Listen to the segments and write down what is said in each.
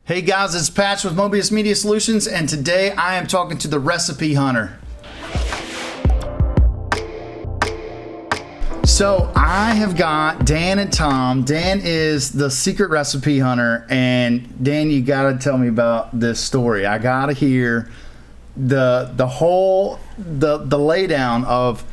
Hey guys, it's Patch with Mobius Media Solutions, and today I am talking to the recipe hunter. So I have got Dan and Tom. Dan is the secret recipe hunter, and Dan, you gotta tell me about this story. I gotta hear the laydown of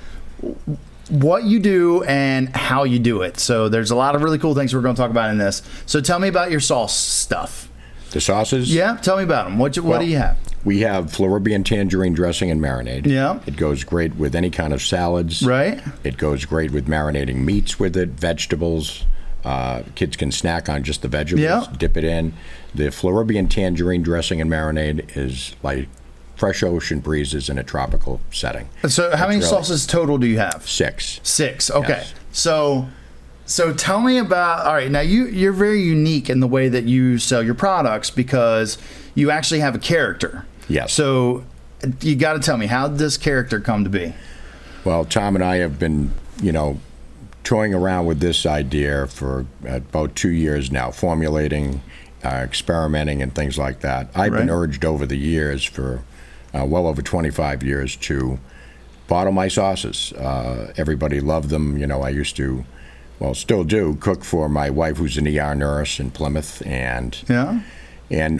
what you do and how you do it. So there's a lot of really cool things we're going to talk about in this. So tell me about your sauce stuff. The sauces? Yeah, tell me about them. What do you have? We have Floribian tangerine dressing and marinade. Yeah. It goes great with any kind of salads. Right. It goes great with marinating meats with it, vegetables. Kids can snack on just the vegetables, yeah. Dip it in. The Floribian tangerine dressing and marinade is like fresh ocean breezes in a tropical setting. So how many sauces total do you have? Six. Okay. Yes. So tell me about, all right, now you're very unique in the way that you sell your products because you actually have a character. Yes. So you got to tell me, how did this character come to be? Well, Tom and I have been, toying around with this idea for about 2 years now, formulating, experimenting and things like that. I've been urged over the years for well over 25 years to bottle my sauces. Everybody loved them. I used to, still do, cook for my wife, who's an ER nurse in Plymouth, and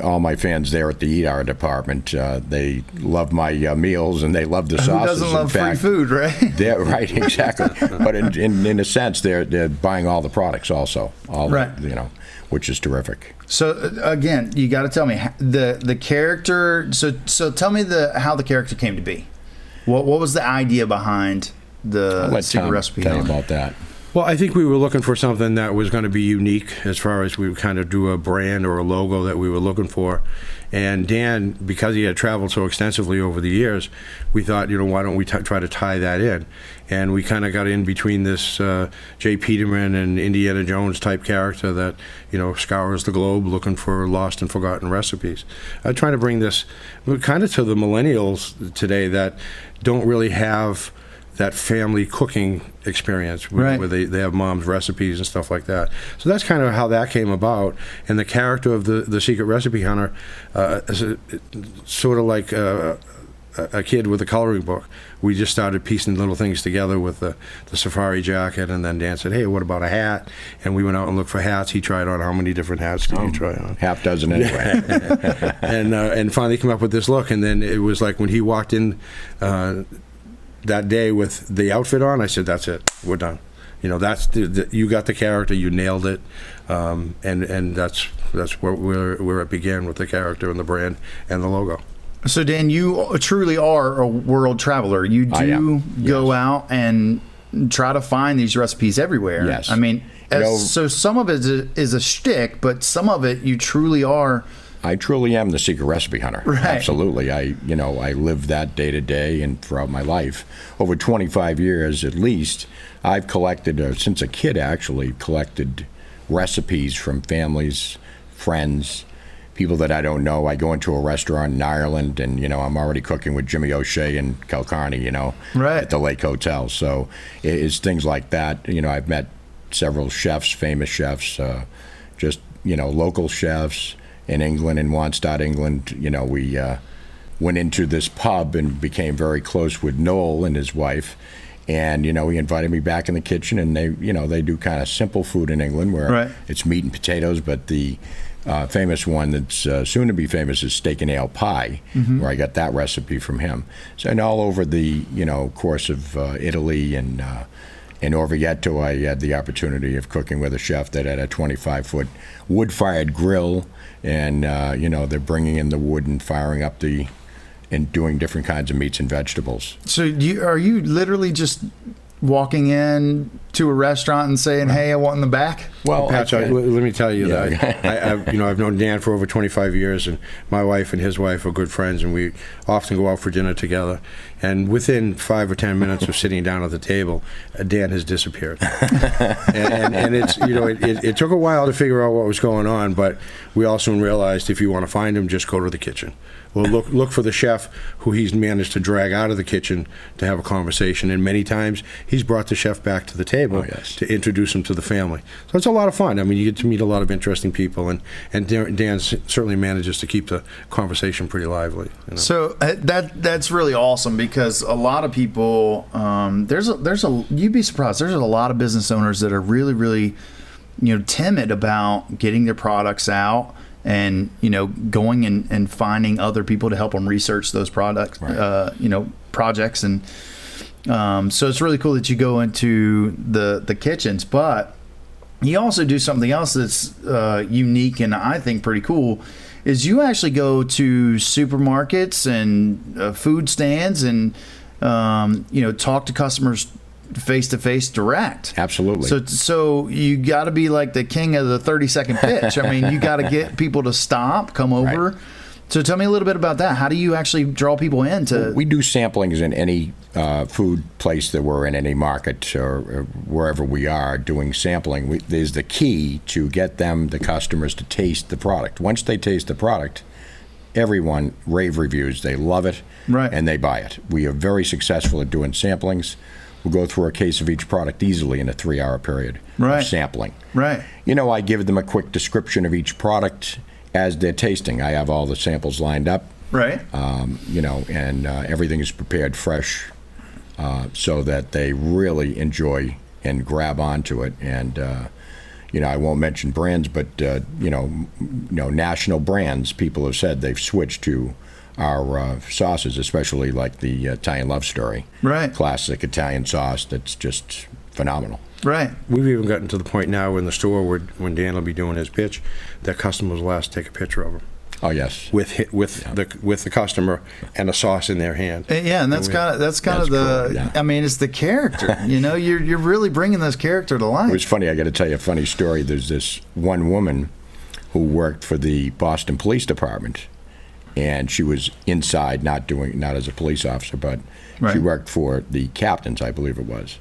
all my fans there at the ER department. They love my meals and they love the sauces. Who doesn't love free food, right? Right, exactly. But in a sense, they're buying all the products also, which is terrific. So again, you got to tell me the character. So tell me how the character came to be. What was the idea behind the secret recipe? Tell you about that. Well, I think we were looking for something that was going to be unique as far as we would kind of do a brand or a logo that we were looking for. And Dan, because he had traveled so extensively over the years, we thought, why don't we try to tie that in? And we kind of got in between this J. Peterman and Indiana Jones type character that, scours the globe looking for lost and forgotten recipes. I'm trying to bring this kind of to the millennials today that don't really have that family cooking experience where they have mom's recipes and stuff like that. So that's kind of how that came about. And the character of the secret recipe hunter is sort of like a kid with a coloring book. We just started piecing little things together with the safari jacket, and then Dan said, hey, what about a hat? And we went out and looked for hats. He tried on how many different hats did you try on? Half dozen anyway. and finally came up with this look. And then it was like when he walked in that day with the outfit on, I said, that's it, we're done. That's you got the character, you nailed it, and that's where it began, with the character and the brand and the logo. So Dan, you truly are a world traveler. You do go out and try to find these recipes everywhere. Yes. I mean, so some of it is a shtick, but some of it you truly are. I truly am the secret recipe hunter. Right. Absolutely. I live that day to day and throughout my life. Over 25 years at least, I've collected, since a kid actually, collected recipes from families, friends, people that I don't know. I go into a restaurant in Ireland and, I'm already cooking with Jimmy O'Shea and Kilcarney, at the Lake Hotel. So it's things like that. I've met several chefs, famous chefs, just, local chefs. In England, in Wanstead, England, we went into this pub and became very close with Noel and his wife. And, he invited me back in the kitchen, and they do kind of simple food in England where it's meat and potatoes. But the famous one that's soon to be famous is steak and ale pie, where I got that recipe from him. So, and all over the, course of Italy and in Orvieto, I had the opportunity of cooking with a chef that had a 25-foot wood-fired grill. And, they're bringing in the wood and firing up and doing different kinds of meats and vegetables. So are you literally just walking in to a restaurant and saying, hey, I want in the back? Well, Patch, let me tell you that I've known Dan for over 25 years, and my wife and his wife are good friends, and we often go out for dinner together. And within 5 or 10 minutes of sitting down at the table, Dan has disappeared. and it's it took a while to figure out what was going on, but we all soon realized if you want to find him, just go to the kitchen. Well, look for the chef who he's managed to drag out of the kitchen to have a conversation, and many times he he's brought the chef back to the table to introduce him to the family. So it's a lot of fun. I mean, you get to meet a lot of interesting people, and Dan certainly manages to keep the conversation pretty lively. So that's really awesome, because a lot of people, you'd be surprised, there's a lot of business owners that are really, really, timid about getting their products out, and going and finding other people to help them research those products, projects, and so it's really cool that you go into the kitchens, but you also do something else that's unique and I think pretty cool. Is you actually go to supermarkets and food stands and talk to customers face to face, direct. Absolutely. So you got to be like the king of the 30-second pitch. I mean, you got to get people to stop, come over. Right. So tell me a little bit about that. How do you actually draw people in to? We do samplings in any food place that we're in, any market or wherever we are doing sampling. There's the key to get the customers to taste the product. Once they taste the product, everyone rave reviews. They love it, and they buy it. We are very successful at doing samplings. We'll go through a case of each product easily in a 3-hour period of sampling. Right. I give them a quick description of each product as they're tasting. I have all the samples lined up. Right. And everything is prepared fresh so that they really enjoy and grab onto it. And, I won't mention brands, but, national brands, people have said they've switched to our sauces, especially like the Italian Love Story. Right. Classic Italian sauce that's just phenomenal. Right. We've even gotten to the point now in the store where when Dan will be doing his pitch, that customers will ask to take a picture of him. Oh yes. With the customer and a sauce in their hand. And that's kind of the. Cool, I mean, it's the character. You're really bringing this character to life. It was funny. I got to tell you a funny story. There's this one woman who worked for the Boston Police Department, and she was inside, not as a police officer, but she worked for the captains, I believe it was.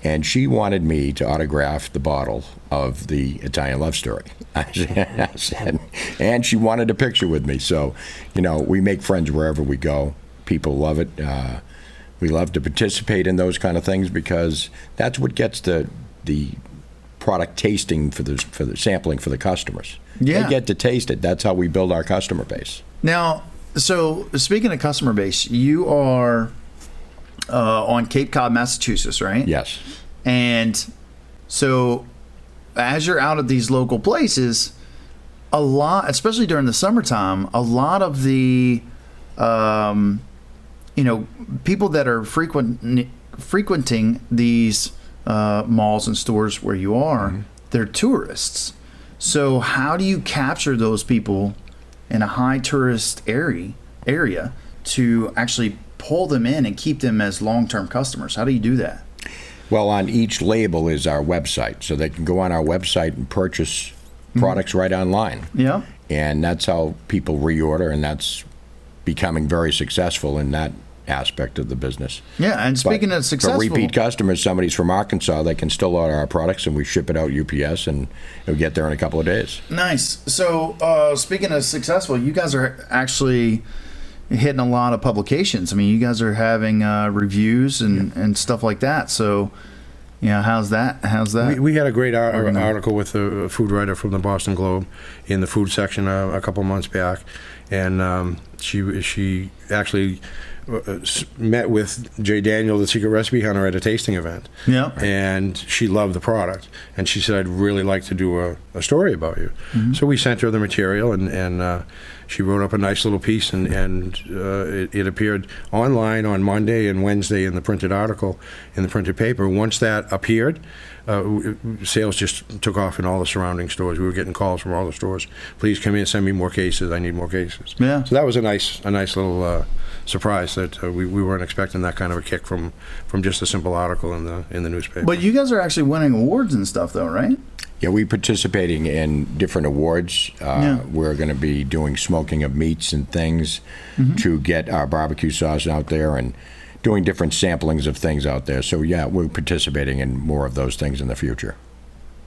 And she wanted me to autograph the bottle of the Italian Love Story. I said, and she wanted a picture with me. So, we make friends wherever we go. People love it. We love to participate in those kind of things because that's what gets the product tasting for the sampling for the customers. Yeah. They get to taste it. That's how we build our customer base. Now, so speaking of customer base, you are on Cape Cod, Massachusetts, right? Yes. And so as you're out at these local places, a lot, especially during the summertime, a lot of the, people that are frequenting these malls and stores where you are, they're tourists. So how do you capture those people in a high tourist area to actually pull them in and keep them as long-term customers? How do you do that? Well, on each label is our website, so they can go on our website and purchase products right online. Yeah. And that's how people reorder, and that's becoming very successful in that aspect of the business. Yeah, and speaking of successful... For repeat customers, somebody's from Arkansas, they can still order our products, and we ship it out UPS, and it'll get there in a couple of days. Nice. So, speaking of successful, you guys are actually hitting a lot of publications. I mean, you guys are having reviews and stuff like that. So, how's that? We had a great article with a food writer from the Boston Globe in the food section a couple months back, and she actually met with JDaniel, the secret recipe hunter, at a tasting event. Yeah. And she loved the product, and she said, "I'd really like to do a story about you." So we sent her the material, and she wrote up a nice little piece, and it appeared online on Monday and Wednesday in the printed article, in the printed paper. Once that appeared, sales just took off in all the surrounding stores. We were getting calls from all the stores. Please come in, send me more cases. I need more cases. Yeah. So that was a nice little surprise that we weren't expecting that kind of a kick from just a simple article in the newspaper. But you guys are actually winning awards and stuff, though, right? Yeah, we're participating in different awards. We're going to be doing smoking of meats and things to get our barbecue sauce out there, and doing different samplings of things out there. So yeah, we're participating in more of those things in the future.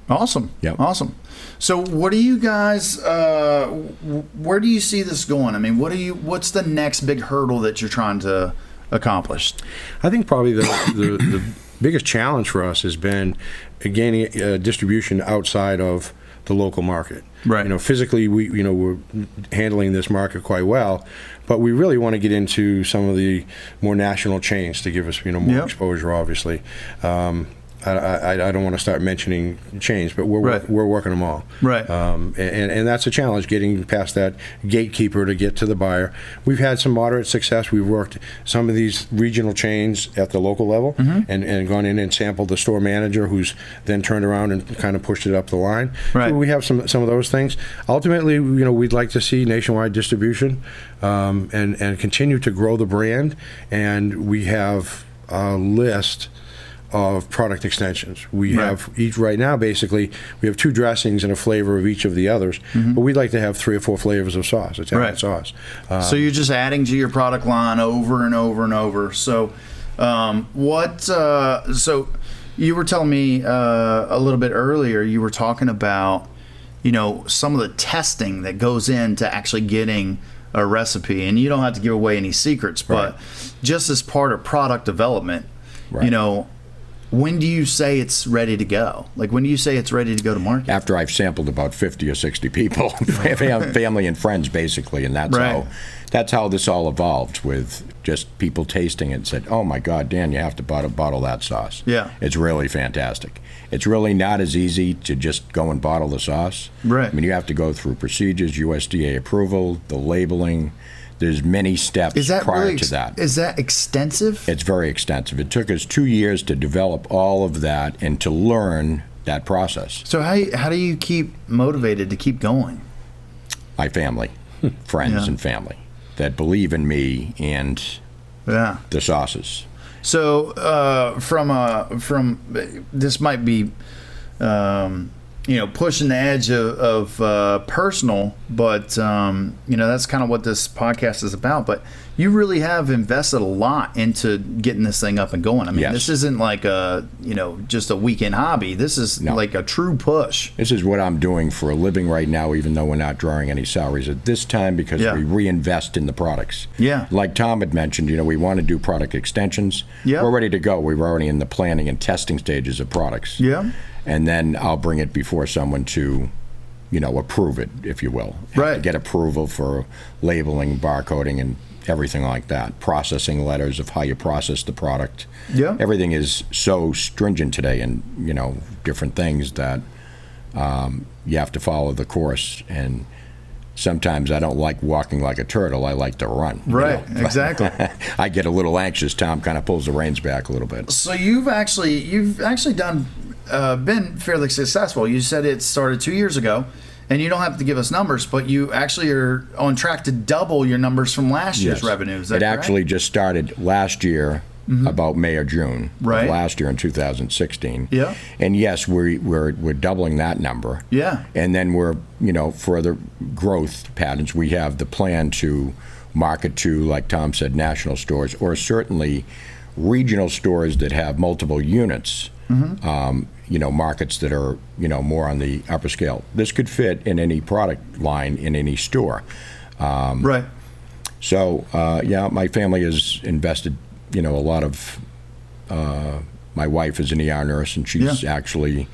Awesome. Yeah. Awesome. So what do you guys, where do you see this going? I mean, what's the next big hurdle that you're trying to accomplish? I think probably the biggest challenge for us has been gaining distribution outside of the local market. Right. You know, physically, we're handling this market quite well, but we really want to get into some of the more national chains to give us, more exposure, obviously. I don't want to start mentioning chains, but we're working them all. Right. And that's a challenge, getting past that gatekeeper to get to the buyer. We've had some moderate success. We've worked some of these regional chains at the local level and gone in and sampled the store manager, who's then turned around and kind of pushed it up the line. Right. So we have some of those things. Ultimately, we'd like to see nationwide distribution and continue to grow the brand. And we have a list of product extensions. We have each right now, basically, we have 2 dressings and a flavor of each of the others, but we'd like to have 3 or 4 flavors of sauce, Italian sauce. So you're just adding to your product line over and over and over. So so you were telling me a little bit earlier, you were talking about, some of the testing that goes into actually getting a recipe, and you don't have to give away any secrets, but just as part of product development, when do you say it's ready to go? Like, when do you say it's ready to go to market? After I've sampled about 50 or 60 people, family and friends, basically, and that's how this all evolved, with just people tasting it and said, "Oh my God, Dan, you have to bottle that sauce." Yeah, it's really fantastic. It's really not as easy to just go and bottle the sauce. Right. I mean, you have to go through procedures, USDA approval, the labeling. There's many steps prior to that. Is that extensive? It's very extensive. It took us 2 years to develop all of that and to learn that process. So how do you keep motivated to keep going? My family, friends and family that believe in me and the sauces. So from this might be pushing the edge of personal, but that's kind of what this podcast is about. But you really have invested a lot into getting this thing up and going. I mean, this isn't like just a weekend hobby. This is like a true push. This is what I'm doing for a living right now, even though we're not drawing any salaries at this time, because we reinvest in the products. Yeah. Like Tom had mentioned, we want to do product extensions. Yeah. We're ready to go. We're already in the planning and testing stages of products. Yeah. And then I'll bring it before someone to, approve it, if you will. Have to get approval for labeling, barcoding, and everything like that. Processing letters of how you process the product. Yeah. Everything is so stringent today, and different things that you have to follow the course. And sometimes I don't like walking like a turtle. I like to run. Right. Exactly. I get a little anxious. Tom kind of pulls the reins back a little bit. So you've actually done. Been fairly successful. You said it started 2 years ago, and you don't have to give us numbers, but you actually are on track to double your numbers from last year's revenue. Is that correct? Actually just started last year, about May or June of last year in 2016. Yeah. And yes, we're doubling that number. Yeah. And then we're further growth patterns. We have the plan to market to, like Tom said, national stores, or certainly regional stores that have multiple units. Markets that are, more on the upper scale. This could fit in any product line in any store. Right. So, my family has invested, a lot of, my wife is an ER nurse, and she's actually,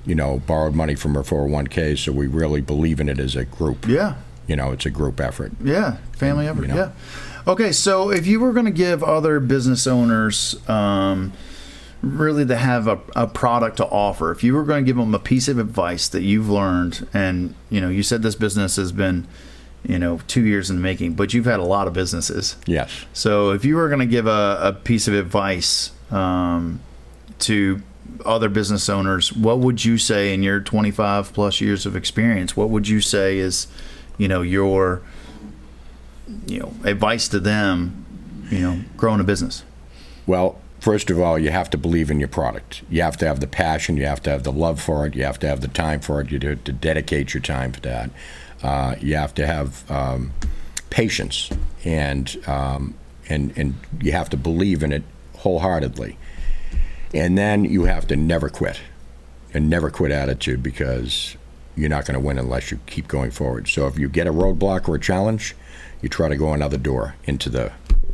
borrowed money from her 401k, so we really believe in it as a group. Yeah. It's a group effort. Yeah, family effort, yeah. Okay, so if you were going to give other business owners really to have a product to offer, if you were going to give them a piece of advice that you've learned, and you said this business has been 2 years in the making, but you've had a lot of businesses. Yes. So if you were going to give a piece of advice to other business owners, what would you say in your 25 plus years of experience? What would you say is your advice to them growing a business? Well, first of all, you have to believe in your product. You have to have the passion. You have to have the love for it. You have to have the time for it. You have to dedicate your time for that. You have to have patience, and you have to believe in it wholeheartedly. And then you have to never quit, and never quit attitude, because you're not going to win unless you keep going forward. So if you get a roadblock or a challenge, you try to go another door into the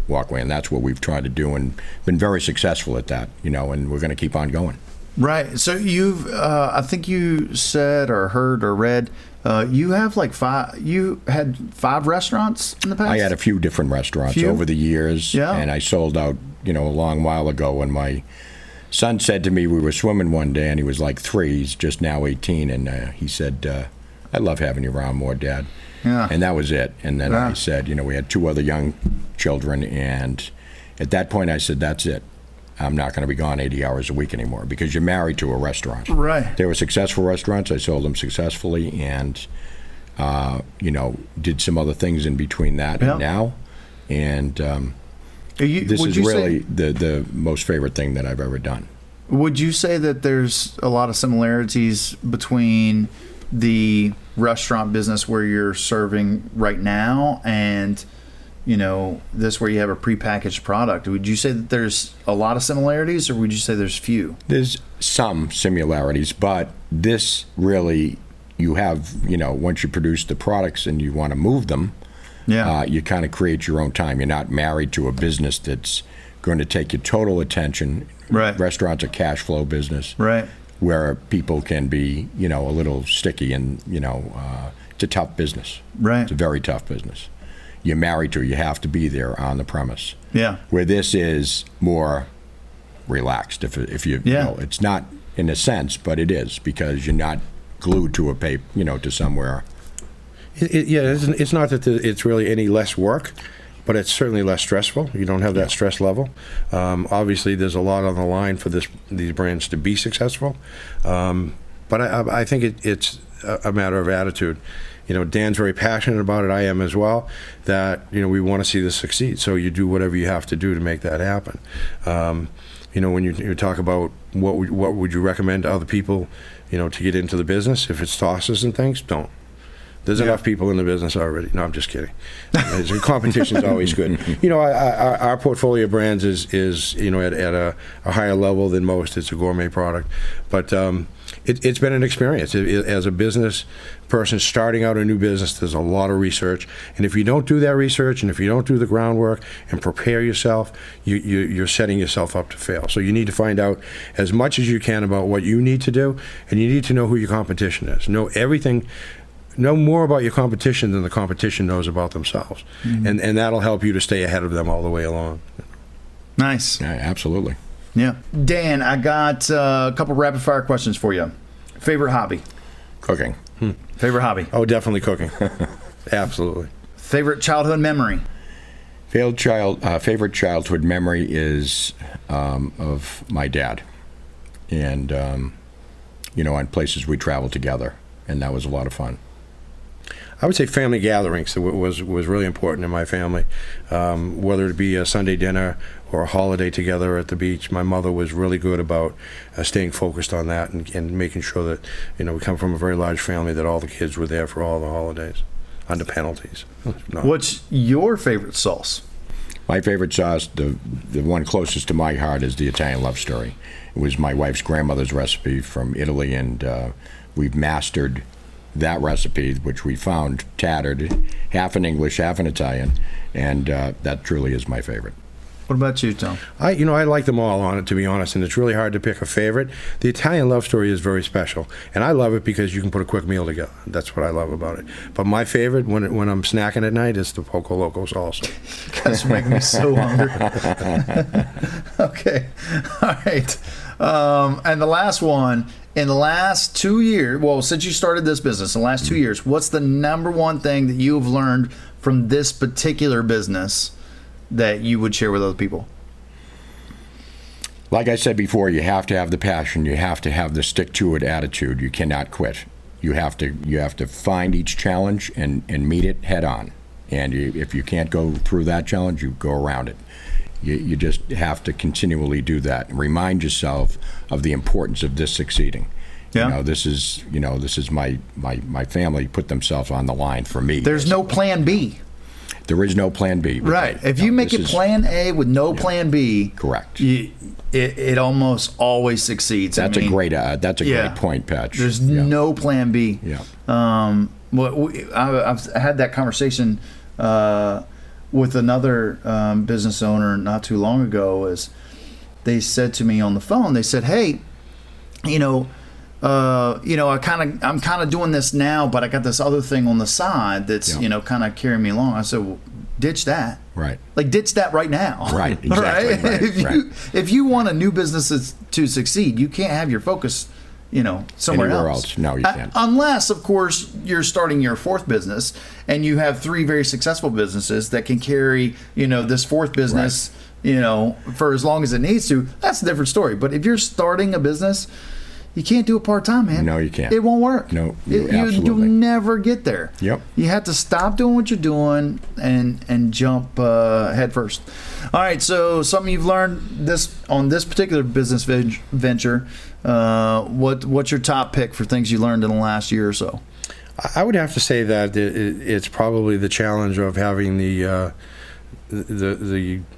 walk away. And that's what we've tried to do and been very successful at that, and we're going to keep on going. Right. So you've, I think you said or heard or read, you have you had 5 restaurants in the past? I had a few different restaurants over the years, and I sold out, a long while ago when my son said to me, we were swimming one day, and he was like 3, he's just now 18, and he said, I love having you around more, Dad. Yeah. And that was it. And then I said, we had 2 other young children, and at that point I said, that's it. I'm not going to be gone 80 hours a week anymore, because you're married to a restaurant. Right. They were successful restaurants. I sold them successfully, and did some other things in between that and now. And this is really the most favorite thing that I've ever done. Would you say that there's a lot of similarities between the restaurant business where you're serving right now and this where you have a prepackaged product? Would you say that there's a lot of similarities, or would you say there's few? There's some similarities, but this really, you have, once you produce the products and you want to move them, you kind of create your own time. You're not married to a business that's going to take your total attention. Right. Restaurants are cash flow business. Right. Where people can be, a little sticky, and, it's a tough business. Right. It's a very tough business. You're married to, you have to be there on the premise. Yeah. Where this is more relaxed, if you, it's not in a sense, but it is, because you're not glued to a paper, to somewhere. It's not that it's really any less work, but it's certainly less stressful. You don't have that stress level. Obviously, there's a lot on the line for these brands to be successful. But I think it's a matter of attitude. Dan's very passionate about it. I am as well. That we want to see this succeed. So you do whatever you have to do to make that happen. When you talk about what would you recommend to other people, to get into the business, if it's sauces and things, don't. There's enough people in the business already. No, I'm just kidding. Competition's always good. Our portfolio of brands is at a higher level than most. It's a gourmet product, but it's been an experience. As a business person starting out a new business, there's a lot of research, and if you don't do that research, and if you don't do the groundwork and prepare yourself, you're setting yourself up to fail. So you need to find out as much as you can about what you need to do, and you need to know who your competition is. Know more about your competition than the competition knows about themselves. Mm-hmm. And that'll help you to stay ahead of them all the way along. Nice. Yeah, absolutely. Yeah. Dan, I got a couple rapid fire questions for you. Favorite hobby? Cooking. Favorite hobby? Oh, definitely cooking. Absolutely. Favorite childhood memory? Favorite childhood memory is of my dad. And, on places we traveled together. And that was a lot of fun. I would say family gatherings was really important in my family, whether it be a Sunday dinner or a holiday together at the beach. My mother was really good about staying focused on that and making sure that, we come from a very large family, that all the kids were there for all the holidays, under penalties. No. What's your favorite sauce? My favorite sauce, the one closest to my heart, is the Italian Love Story. It was my wife's grandmother's recipe from Italy, and we've mastered that recipe, which we found tattered, half in English, half in Italian, and that truly is my favorite. What about you, Tom? I like them all on it, to be honest, and it's really hard to pick a favorite. The Italian Love Story is very special, and I love it because you can put a quick meal together. That's what I love about it. But my favorite, when I'm snacking at night, is the Poco Loco salsa. You guys are making me so hungry. Okay. All right. And the last one, in the last 2 years, well, since you started this business, in the last 2 years, what's the number one thing that you've learned from this particular business that you would share with other people? Like I said before, you have to have the passion. You have to have the stick-to-it attitude. You cannot quit. You have to find each challenge and meet it head on. And if you can't go through that challenge, you go around it. You just have to continually do that and remind yourself of the importance of this succeeding. Yeah. This is my family put themselves on the line for me. There's no plan B. There is no plan B. Right. If you make it plan A with no plan B, correct. It almost always succeeds. That's a great point, Patch. There's no plan B. Yeah. I've had that conversation with another business owner not too long ago is they said to me on the phone, they said, hey, I'm kind of doing this now, but I got this other thing on the side that's, kind of carrying me along. I said, well, ditch that. Right. Like, ditch that right now. Right, exactly. Right? If you want a new business to succeed, you can't have your focus, somewhere Anywhere else. No, you can't. Unless, of course, you're starting your fourth business and you have 3 very successful businesses that can carry, this fourth business, for as long as it needs to. That's a different story. But if you're starting a business, you can't do it part-time, man. No, you can't. It won't work. No, You'll never get there. Yep. You have to stop doing what you're doing and jump head first. All right, so something you've learned on this particular business venture, what's your top pick for things you learned in the last year or so? I would have to say that it's probably the challenge of having the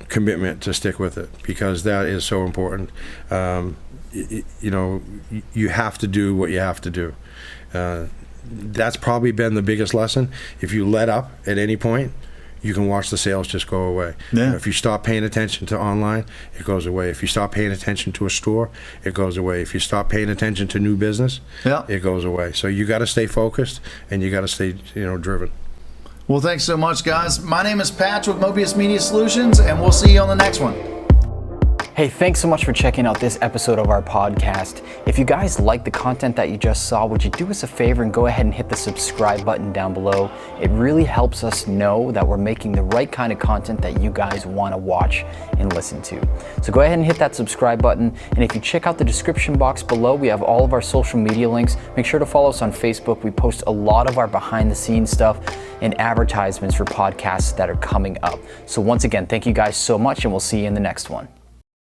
commitment to stick with it, because that is so important. You have to do what you have to do. That's probably been the biggest lesson. If you let up at any point, you can watch the sales just go away. Yeah. If you stop paying attention to online, it goes away. If you stop paying attention to a store, it goes away. If you stop paying attention to new business, it goes away. So you got to stay focused, and you got to stay, driven. Well, thanks so much, guys. My name is Patch with Mobius Media Solutions, and we'll see you on the next one. Hey, thanks so much for checking out this episode of our podcast. If you guys like the content that you just saw, would you do us a favor and go ahead and hit the subscribe button down below? It really helps us know that we're making the right kind of content that you guys want to watch and listen to. So go ahead and hit that subscribe button. And if you check out the description box below, we have all of our social media links. Make sure to follow us on Facebook. We post a lot of our behind the scenes stuff and advertisements for podcasts that are coming up. So once again, thank you guys so much, and we'll see you in the next one.